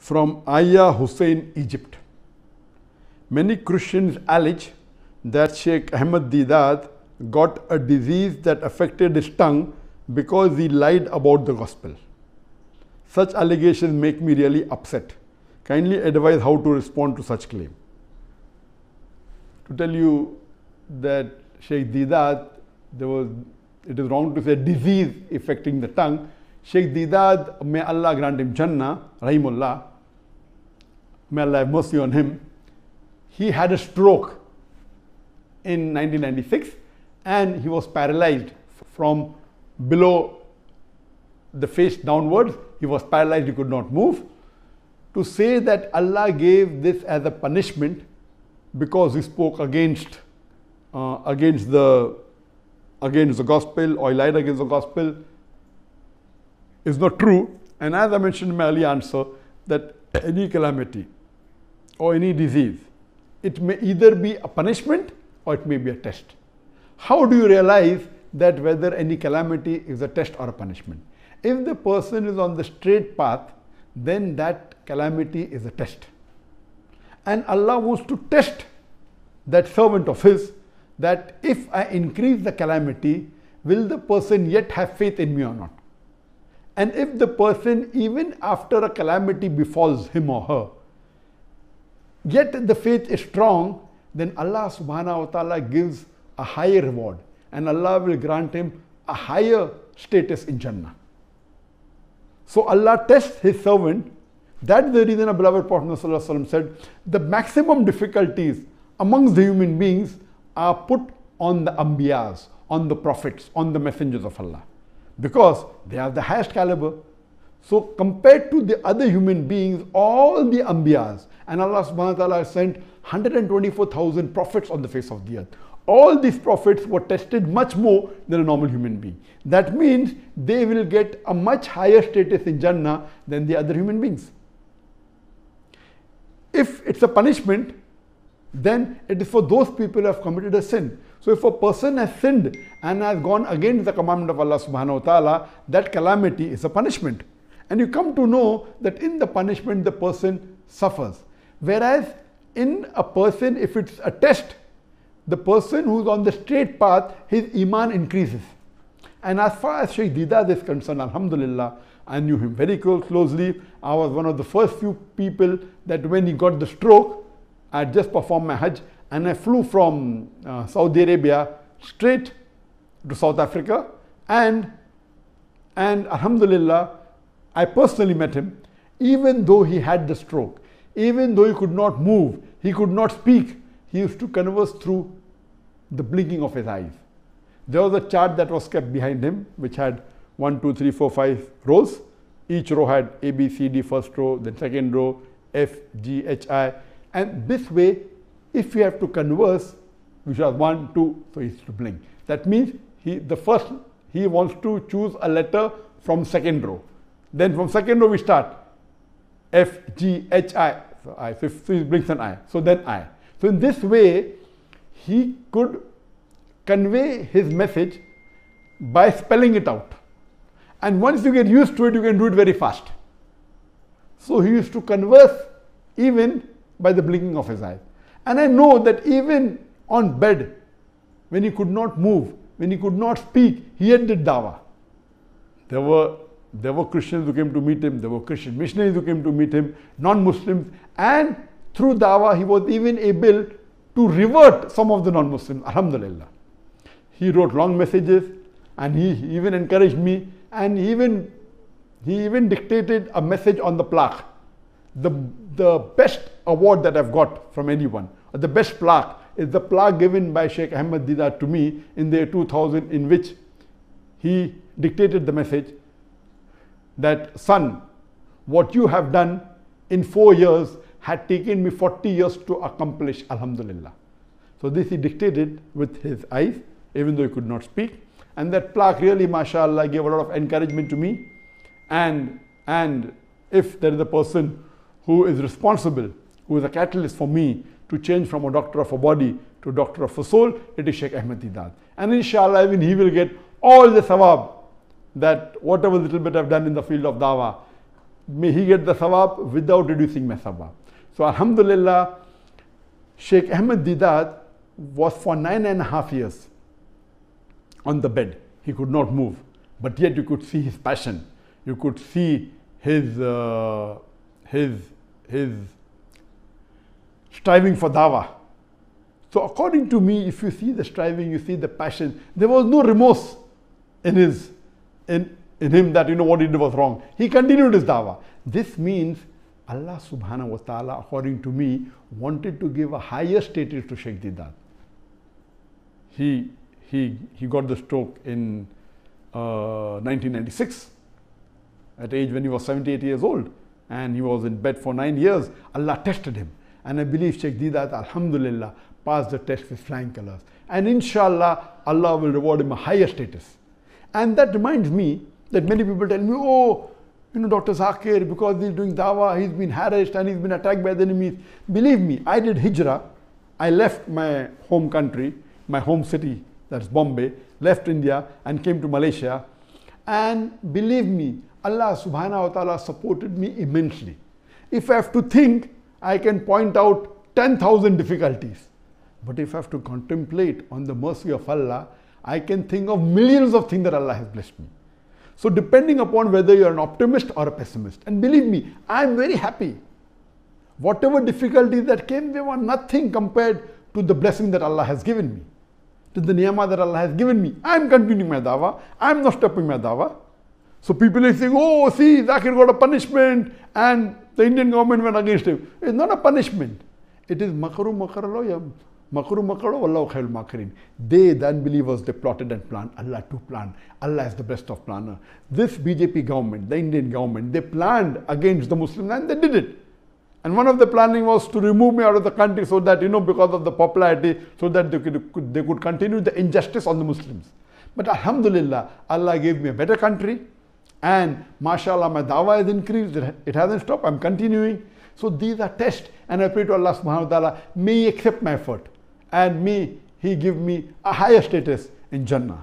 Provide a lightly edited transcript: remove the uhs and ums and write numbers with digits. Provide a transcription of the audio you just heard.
From Aya Hussein, Egypt. Many Christians allege that Shaikh Ahmed Deedat got a disease that affected his tongue because he lied about the gospel. Such allegations make me really upset. Kindly advise how to respond to such claim. To tell you that Shaikh Deedat, it is wrong to say disease affecting the tongue. Shaikh Deedat, may Allah grant him Jannah, Rahimullah, may Allah have mercy on him. He had a stroke in 1996 and he was paralyzed from below the face downwards. He was paralyzed, he could not move. To say that Allah gave this as a punishment because he spoke against the gospel or he lied against the gospel is not true. And as I mentioned in my earlier answer, that any calamity or any disease, it may either be a punishment or it may be a test. How do you realize that whether any calamity is a test or a punishment? If the person is on the straight path, then that calamity is a test. And Allah wants to test that servant of his, that if I increase the calamity, will the person yet have faith in me or not? And if the person, even after a calamity befalls him or her, yet the faith is strong, then Allah subhanahu wa ta'ala gives a higher reward and Allah will grant him a higher status in Jannah. So Allah tests his servant. That's the reason our beloved Prophet ﷺ said, the maximum difficulties amongst the human beings are put on the Ambiyas, on the prophets, on the messengers of Allah, because they have the highest caliber. So compared to the other human beings, all the Ambiyas, and Allah subhanahu wa ta'ala sent 124,000 prophets on the face of the earth. All these prophets were tested much more than a normal human being. That means they will get a much higher status in Jannah than the other human beings. If it's a punishment, then it is for those people who have committed a sin. So if a person has sinned and has gone against the commandment of Allah subhanahu wa ta'ala, that calamity is a punishment. And you come to know that in the punishment the person suffers. Whereas in a person, if it's a test, the person who's on the straight path, his iman increases. And as far as Shaikh Deedat is concerned, alhamdulillah, I knew him very closely. I was one of the first few people that when he got the stroke, I had just performed my Hajj and I flew from Saudi Arabia straight to South Africa, and alhamdulillah, I personally met him. Even though he had the stroke, even though he could not move, he could not speak, he used to converse through the blinking of his eyes. There was a chart that was kept behind him which had 1, 2, 3, 4, 5 rows. Each row had A, B, C, D, first row, then second row, F, G, H, I. And this way, if you have to converse, we should have 1, 2, so he used to blink. That means he wants to choose a letter from second row. Then from second row we start F, G, H, I. So I, so he blinks an I. So then I. So in this way, he could convey his message by spelling it out. And once you get used to it, you can do it very fast. So he used to converse even by the blinking of his eyes. And I know that even on bed, when he could not move, when he could not speak, he had did dawah. There were Christians who came to meet him, there were Christian missionaries who came to meet him, non-Muslims, and through dawah he was even able to revert some of the non-Muslims, alhamdulillah. He wrote long messages and he even encouraged me, and he even dictated a message on the plaque. The best award that I've got from anyone, the best plaque, is the plaque given by Shaikh Ahmed Deedat to me in the year 2000, in which he dictated the message that, son, what you have done in 4 years had taken me 40 years to accomplish, alhamdulillah. So this he dictated with his eyes, even though he could not speak. And that plaque really, mashallah, gave a lot of encouragement to me. And if there is a person who is responsible, who is a catalyst for me to change from a doctor of a body to a doctor of a soul, it is Shaikh Ahmed Deedat. And inshallah, even he will get all the sawab, that whatever little bit I've done in the field of dawah, may he get the sawab without reducing my sawab. So alhamdulillah, Shaykh Ahmed Deedat was for 9.5 years on the bed. He could not move, but yet you could see his passion. You could see his striving for dawah. So according to me, if you see the striving, you see the passion, there was no remorse in him that what he did was wrong. He continued his dawah. This means Allah subhanahu wa ta'ala, according to me, wanted to give a higher status to Shaykh Deedat. He got the stroke in 1996 at age when he was 78 years old, and he was in bed for 9 years. Allah tested him, and I believe Shaykh Deedat, alhamdulillah, passed the test with flying colors, and inshallah Allah will reward him a higher status. And that reminds me that many people tell me, oh, Dr. Zakir, because he's doing dawah, he's been harassed and he's been attacked by the enemies. Believe me, I did hijrah. I left my home country, my home city, that's Bombay, left India and came to Malaysia. And believe me, Allah subhanahu wa ta'ala supported me immensely. If I have to think, I can point out 10,000 difficulties. But if I have to contemplate on the mercy of Allah, I can think of millions of things that Allah has blessed me. So depending upon whether you're an optimist or a pessimist, and believe me, I'm very happy. Whatever difficulties that came, they were nothing compared to the blessing that Allah has given me, to the ni'mah that Allah has given me. I'm continuing my dawah. I'm not stopping my dawah. So people are saying, oh, see, Zakir got a punishment and the Indian government went against him. It's not a punishment. It is makaru makaralo. Makru makaro wallahu khairul makirin. They, the unbelievers, they plotted and planned. Allah to plan. Allah is the best of planner. This BJP government, the Indian government, they planned against the Muslims and they did it. And one of the planning was to remove me out of the country so that, because of the popularity, so that they could continue the injustice on the Muslims. But alhamdulillah, Allah gave me a better country, and mashallah, my dawah has increased. It hasn't stopped. I'm continuing. So these are tests, and I pray to Allah subhanahu wa ta'ala, may He accept my effort, and may He give me a higher status in Jannah.